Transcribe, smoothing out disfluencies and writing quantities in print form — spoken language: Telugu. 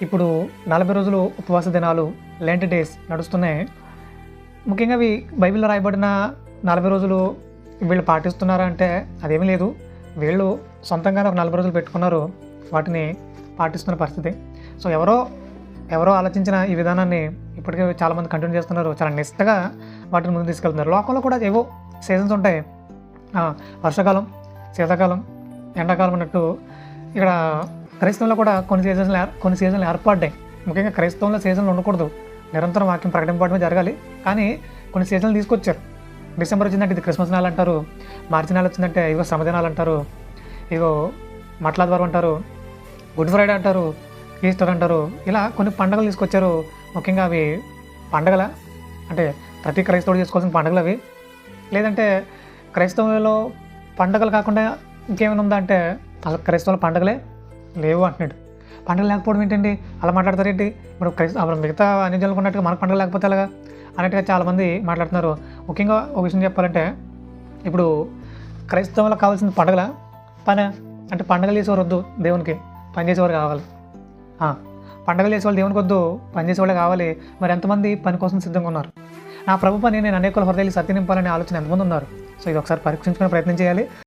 ఇప్పుడు 40 రోజులు ఉపవాస దినాలు లెంట్ డేస్ నడుస్తున్నాయి. ముఖ్యంగా అవి బైబిల్లో రాయబడిన 40 రోజులు వీళ్ళు పాటిస్తున్నారా అంటే అదేమీ లేదు. వీళ్ళు సొంతంగానే ఒక 40 రోజులు పెట్టుకున్నారు, వాటిని పాటిస్తున్న పరిస్థితి. సో ఎవరో ఆలోచించిన ఈ విధానాన్ని ఇప్పటికే చాలామంది కంటిన్యూ చేస్తున్నారు. చాలా నిష్టగా వాటిని ముందు తీసుకెళ్తున్నారు. లోకంలో కూడా ఏవో సీజన్స్ ఉంటాయి. వర్షాకాలం, శీతాకాలం, ఎండాకాలం అన్నట్టు ఇక్కడ క్రైస్తవంలో కూడా కొన్ని సీజన్లు ఏర్పడ్డాయి. ముఖ్యంగా క్రైస్తవంలో సీజన్లు ఉండకూడదు, నిరంతరం వాక్యం ప్రకటింపడమే జరగాలి. కానీ కొన్ని సీజన్లు తీసుకొచ్చారు. డిసెంబర్ వచ్చిందంటే ఇది క్రిస్మస్ నెల అంటారు, మార్చి నెల వచ్చిందంటే ఇగో శ్రమదినాలు అంటారు, ఇగో మట్లాద్వారం అంటారు, గుడ్ ఫ్రైడే అంటారు, ఈస్టర్ అంటారు. ఇలా కొన్ని పండుగలు తీసుకొచ్చారు. ముఖ్యంగా అవి పండగల అంటే ప్రతి క్రైస్తవుడు చేసుకోవాల్సిన పండుగలు అవి. లేదంటే క్రైస్తవంలో పండుగలు కాకుండా ఇంకేమైనా ఉందా అంటే అసలు క్రైస్తవుల పండుగలే లేవు అంటున్నాడు. పండుగలు లేకపోవడం ఏంటండి, అలా మాట్లాడతారేంటి? ఇప్పుడు మిగతా అన్ని జనులు ఉన్నట్టుగా మనకు పండుగ లేకపోతే అలాగా అన్నట్టుగా చాలామంది మాట్లాడుతున్నారు. ముఖ్యంగా ఒక విషయం చెప్పాలంటే ఇప్పుడు క్రైస్తవులకు కావాల్సిన పండుగల పని అంటే పండుగలు చేసేవారు వద్దు, దేవునికి పని చేసేవారు కావాలి. పండుగలు చేసేవాళ్ళు దేవునికి వద్దు, పని చేసేవాళ్ళే కావాలి. మరి ఎంతమంది పని కోసం సిద్ధంగా ఉన్నారు? నా ప్రభు పని నేను అనేకుల హృదయాలు సత్య నింపాలనే ఆలోచన ఎంతమంది ఉన్నారు? సో ఇది ఒకసారి పరీక్షించుకునే ప్రయత్నం చేయాలి.